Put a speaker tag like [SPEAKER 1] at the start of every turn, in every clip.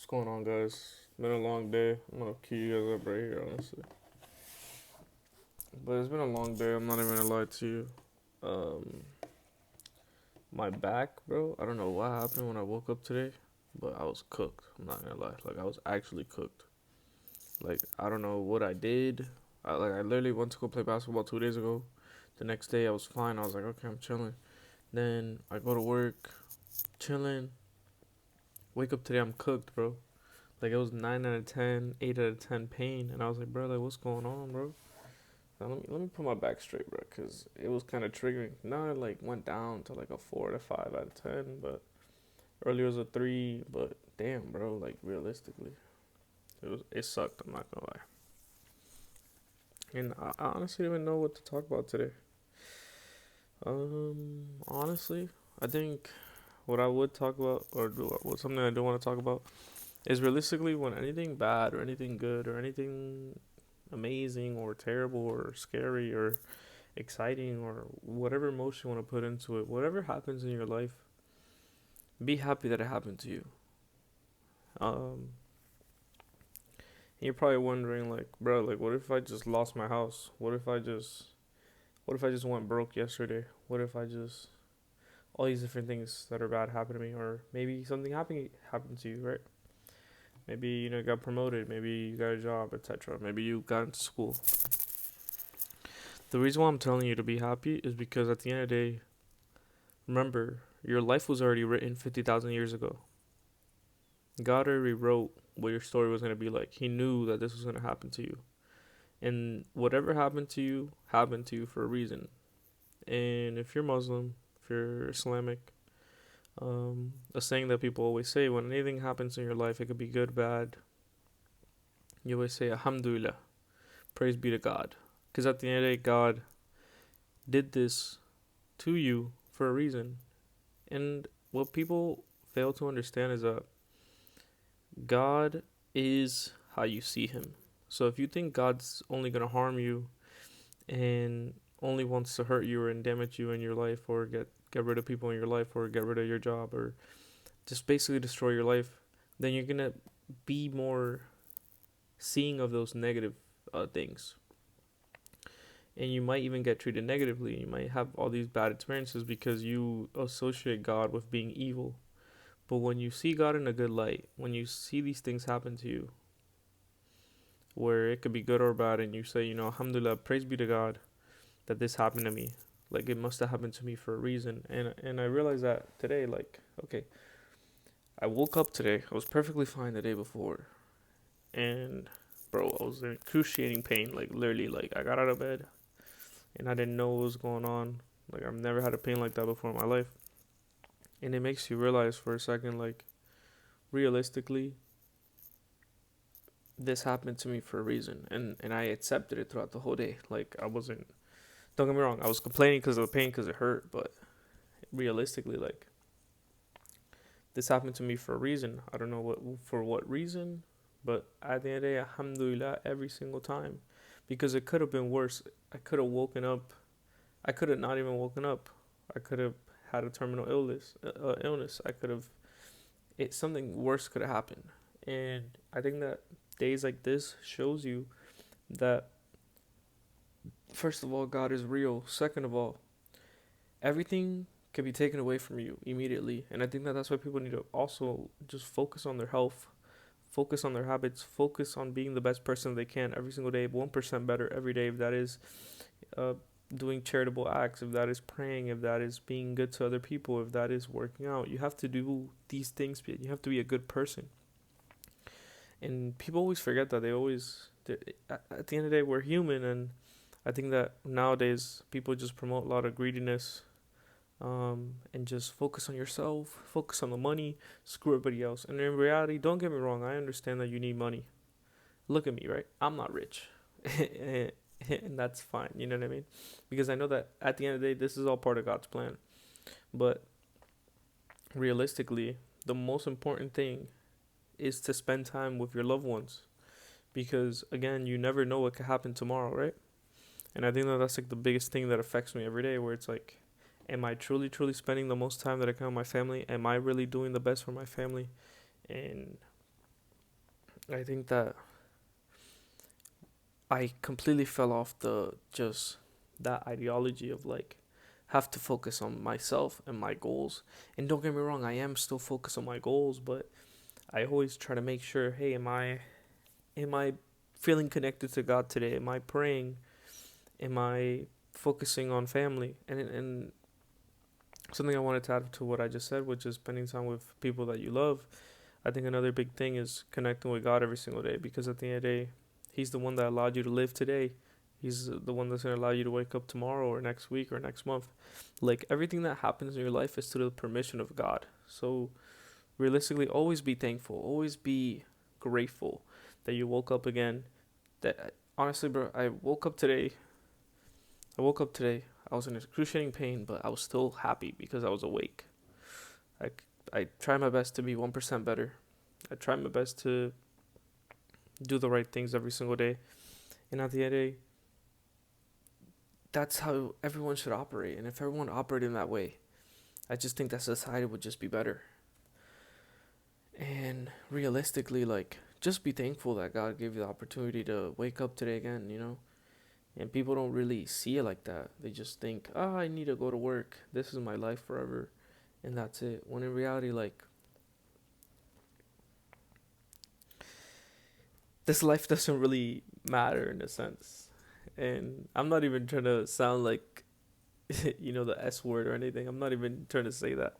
[SPEAKER 1] What's going on, guys? Been a long day. I'm gonna cue you guys up right here, honestly. But it's been a long day. I'm not even gonna lie to you. Um, my back, bro. I don't know what happened when I woke up today, but I was cooked. I'm not gonna lie. Like I was actually cooked. Like I don't know what I did. I literally went to go play basketball 2 days ago. The next day I was fine. I was like, okay, I'm chilling. Then I go to work, chilling. Wake up today, I'm cooked, bro. Like it was 9 out of 10, 8 out of 10 pain, and I was like, bro, like what's going on, bro? Now, let me put my back straight, bro, cause it was kind of triggering. Now it like went down to like a 4 to 5 out of 10, but earlier was a 3. But damn, bro, like realistically, it sucked. I'm not gonna lie, and I honestly don't even know what to talk about today. Honestly, I think what I would talk about, or what something I do want to talk about, is realistically when anything bad or anything good or anything amazing or terrible or scary or exciting or whatever emotion you want to put into it, whatever happens in your life, be happy that it happened to you. Um, and you're probably wondering, like, bro, like, what if I just lost my house? What if I just went broke yesterday? What if I just, all these different things that are bad happen to me, or maybe something happened to you, right? Maybe you got promoted, maybe you got a job, etc. Maybe you got into school. The reason why I'm telling you to be happy is because at the end of the day, remember, your life was already written 50,000 years ago. God already wrote what your story was going to be like. He knew that this was going to happen to you. And whatever happened to you for a reason. And if you're Muslim, if you're Islamic, a saying that people always say when anything happens in your life, it could be good, bad, you always say, Alhamdulillah, praise be to God. Because at the end of the day, God did this to you for a reason. And what people fail to understand is that God is how you see him. So if you think God's only going to harm you and only wants to hurt you or damage you in your life or get rid of people in your life or get rid of your job or just basically destroy your life, then you're going to be more seeing of those negative things. And you might even get treated negatively. You might have all these bad experiences because you associate God with being evil. But when you see God in a good light, when you see these things happen to you, where it could be good or bad, and you say, Alhamdulillah, praise be to God that this happened to me. Like it must have happened to me for a reason. And I realized that today, like, okay, I woke up today. I was perfectly fine the day before. And bro, I was in excruciating pain. Like literally, like I got out of bed and I didn't know what was going on. Like I've never had a pain like that before in my life. And it makes you realize for a second, like, realistically, this happened to me for a reason, and I accepted it throughout the whole day. Like I wasn't. Don't get me wrong. I was complaining because of the pain, because it hurt, but realistically, like this happened to me for a reason. I don't know what reason, but at the end of the day, alhamdulillah, every single time, because it could have been worse. I could have woken up. I could have not even woken up. I could have had a terminal illness. I could have. Something worse could have happened, and I think that days like this shows you that first of all, God is real. Second of all, everything can be taken away from you immediately. And I think that that's why people need to also just focus on their health, focus on their habits, focus on being the best person they can every single day, 1% better every day. If that is uh, doing charitable acts, if that is praying, if that is being good to other people, if that is working out, you have to do these things. You have to be a good person. And people always forget that. At the end of the day, we're human, and I think that nowadays people just promote a lot of greediness, and just focus on yourself, focus on the money, screw everybody else. And in reality, don't get me wrong, I understand that you need money. Look at me, right? I'm not rich, and that's fine. You know what I mean? Because I know that at the end of the day, this is all part of God's plan. But realistically, the most important thing is to spend time with your loved ones, because again, you never know what could happen tomorrow, right? And I think that that's like the biggest thing that affects me every day, where it's like, am I truly, truly spending the most time that I can with my family? Am I really doing the best for my family? And I think that I completely fell off the just that ideology of like have to focus on myself and my goals. And don't get me wrong, I am still focused on my goals, but I always try to make sure, hey, am I feeling connected to God today? Am I praying? Am I focusing on family? And something I wanted to add to what I just said, which is spending time with people that you love. I think another big thing is connecting with God every single day, because at the end of the day, He's the one that allowed you to live today. He's the one that's going to allow you to wake up tomorrow or next week or next month. Like everything that happens in your life is to the permission of God. So realistically, always be thankful. Always be grateful that you woke up again. That honestly, bro, I woke up today. I was in excruciating pain, but I was still happy because I was awake. I, I try my best to be 1% better. I try my best to do the right things every single day. And at the end of the day, that's how everyone should operate. And if everyone operated in that way, I just think that society would just be better. And realistically, like, just be thankful that God gave you the opportunity to wake up today again, you know? And people don't really see it like that. They just think, oh, I need to go to work. This is my life forever. And that's it. When in reality, like, this life doesn't really matter in a sense. And I'm not even trying to sound like, the S word or anything. I'm not even trying to say that.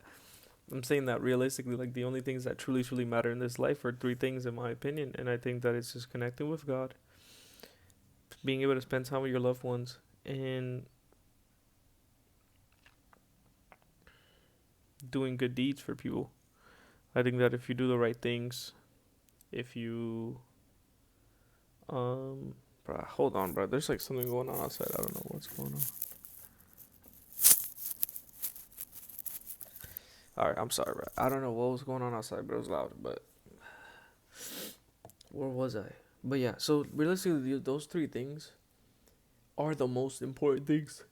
[SPEAKER 1] I'm saying that realistically, like, the only things that truly, truly matter in this life are three things, in my opinion. And I think that it's just connecting with God, being able to spend time with your loved ones, and doing good deeds for people. I think that if you do the right things, if you, bro, hold on, bro. There's like something going on outside. I don't know what's going on. All right, I'm sorry, bro. I don't know what was going on outside, but it was loud. But where was I? But yeah, so realistically, those three things are the most important things.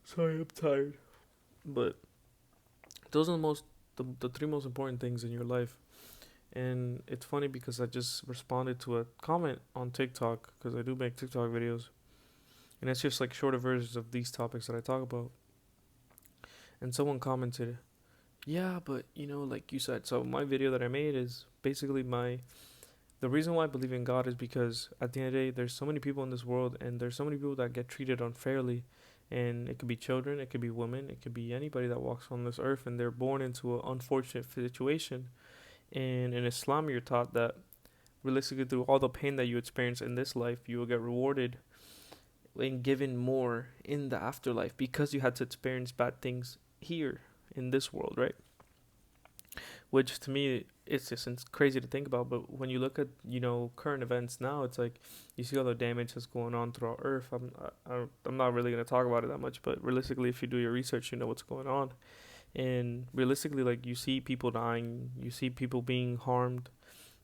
[SPEAKER 1] Sorry, I'm tired. But those are the three most important things in your life. And it's funny because I just responded to a comment on TikTok, because I do make TikTok videos, and it's just like shorter versions of these topics that I talk about. And someone commented, "Yeah, but like you said, so my video that I made is basically the reason why I believe in God is because at the end of the day, there's so many people in this world, and there's so many people that get treated unfairly, and it could be children, it could be women, it could be anybody that walks on this earth, and they're born into an unfortunate situation. And in Islam, you're taught that realistically, through all the pain that you experience in this life, you will get rewarded and given more in the afterlife because you had to experience bad things here in this world, right? Which to me, it's crazy to think about. But when you look at current events now, it's like you see all the damage that's going on throughout Earth. I'm not really gonna talk about it that much, but realistically, if you do your research, you know what's going on. And realistically, like, you see people dying, you see people being harmed,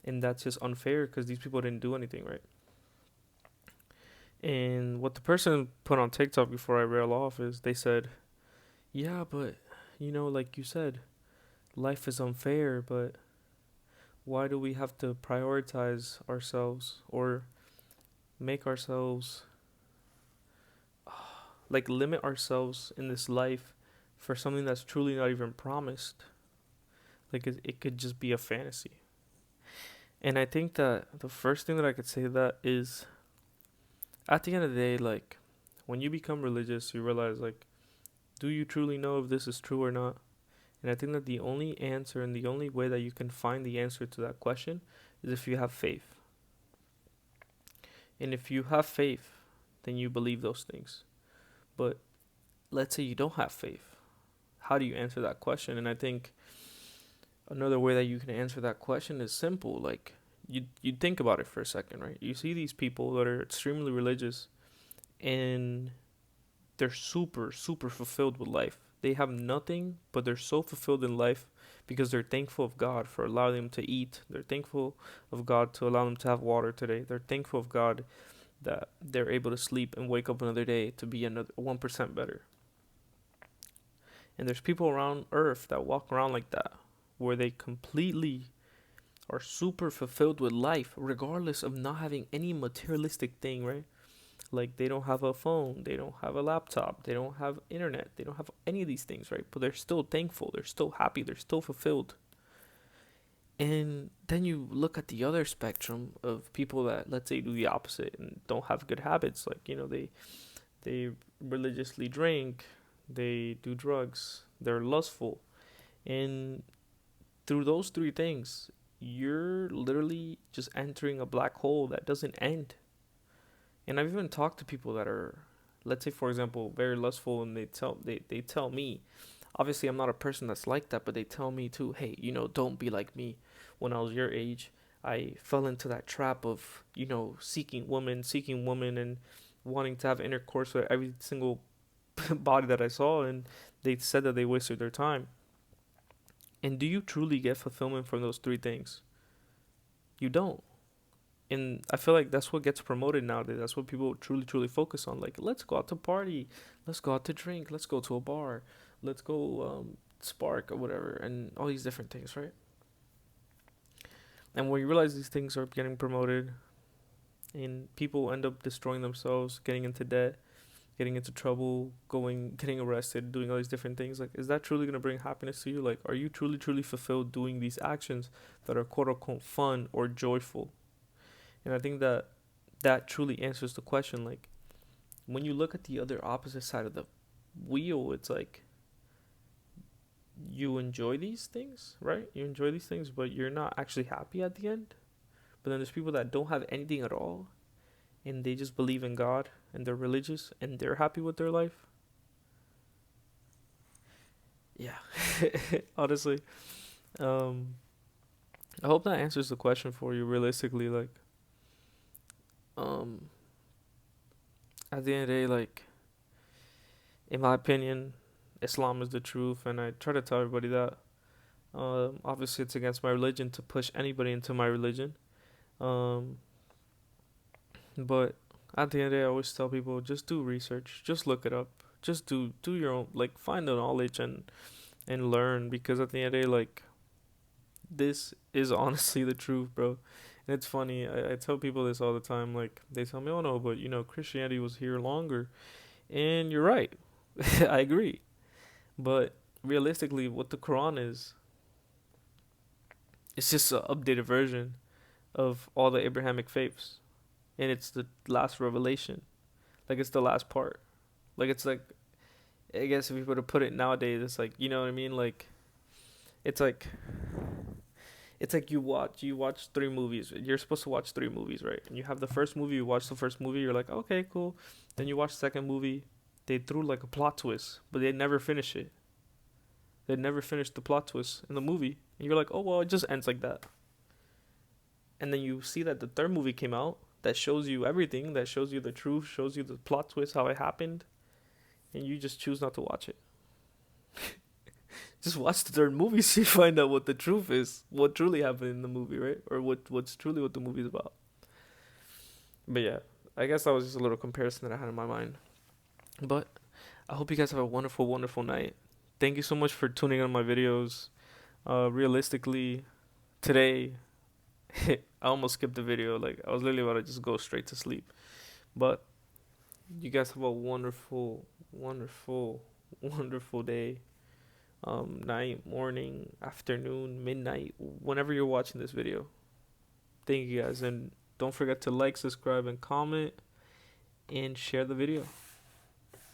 [SPEAKER 1] and that's just unfair because these people didn't do anything, right? And what the person put on TikTok before I rail off is they said, "Yeah, but like you said, life is unfair, but why do we have to prioritize ourselves or make ourselves like limit ourselves in this life for something that's truly not even promised? Like it could just be a fantasy." And I think that the first thing that I could say to that is, at the end of the day, like, when you become religious, you realize, like, do you truly know if this is true or not? And I think that the only answer and the only way that you can find the answer to that question is if you have faith. And if you have faith, then you believe those things. But let's say you don't have faith. How do you answer that question? And I think another way that you can answer that question is simple. Like, you think about it for a second, right? You see these people that are extremely religious, and they're super, super fulfilled with life. They have nothing, but they're so fulfilled in life because they're thankful of God for allowing them to eat. They're thankful of God to allow them to have water today. They're thankful of God that they're able to sleep and wake up another day to be another 1% better. And there's people around Earth that walk around like that. where they completely are super fulfilled with life, regardless of not having any materialistic thing, right? Like they don't have a phone, they don't have a laptop, they don't have internet, they don't have any of these things, right? But they're still thankful, they're still happy, they're still fulfilled. And then you look at the other spectrum of people that, let's say, do the opposite and don't have good habits. Like, they religiously drink, they do drugs, they're lustful. And through those three things, you're literally just entering a black hole that doesn't end. And I've even talked to people that are, let's say, for example, very lustful, and they tell me, obviously I'm not a person that's like that, but they tell me too, hey, don't be like me. When I was your age, I fell into that trap of, seeking women and wanting to have intercourse with every single body that I saw, and they said that they wasted their time. And do you truly get fulfillment from those three things? You don't. And I feel like that's what gets promoted nowadays. That's what people truly, truly focus on. Like, let's go out to party, let's go out to drink, let's go to a bar, let's go spark or whatever, and all these different things, right? And when you realize these things are getting promoted, and people end up destroying themselves, getting into debt, getting into trouble, getting arrested, doing all these different things, like, is that truly gonna bring happiness to you? Like, are you truly, truly fulfilled doing these actions that are quote unquote fun or joyful? And I think that truly answers the question. Like, when you look at the other opposite side of the wheel, it's like you enjoy these things, right? You enjoy these things, but you're not actually happy at the end. But then there's people that don't have anything at all, and they just believe in God, and they're religious, and they're happy with their life. Yeah, honestly, um, I hope that answers the question for you. Realistically, like, um, at the end of the day, like, in my opinion, Islam is the truth, and I try to tell everybody that. Obviously, it's against my religion to push anybody into my religion. Um, but at the end of the day, I always tell people, just do research, just look it up, just do your own, like, find the knowledge and learn, because at the end of the day, like, this is honestly the truth, bro. And it's funny, I tell people this all the time. Like, they tell me, oh no, but Christianity was here longer, and you're right. I agree. But realistically, what the Quran is, it's just an updated version of all the Abrahamic faiths, and it's the last revelation. Like, it's the last part. Like, it's like, I guess if you were to put it nowadays, it's like, you know what I mean? Like, it's like you watch three movies. You're supposed to watch three movies, right? And you have the first movie. You watch the first movie. You're like, okay, cool. Then you watch the second movie. They threw like a plot twist, but they never finish it. They never finished the plot twist in the movie, and you're like, oh well, it just ends like that. And then you see that the third movie came out that shows you everything, that shows you the truth, shows you the plot twist, how it happened, and you just choose not to watch it. Just watch the third movie so you find out what the truth is, what truly happened in the movie, right? Or what's truly what the movie's about. But yeah, I guess that was just a little comparison that I had in my mind. But I hope you guys have a wonderful, wonderful night. Thank you so much for tuning in my videos. Realistically, today I almost skipped the video. Like, I was literally about to just go straight to sleep. But you guys have a wonderful, wonderful, wonderful day. Night, morning, afternoon, midnight, whenever you're watching this video. Thank you guys, and don't forget to like, subscribe, and comment, and share the video.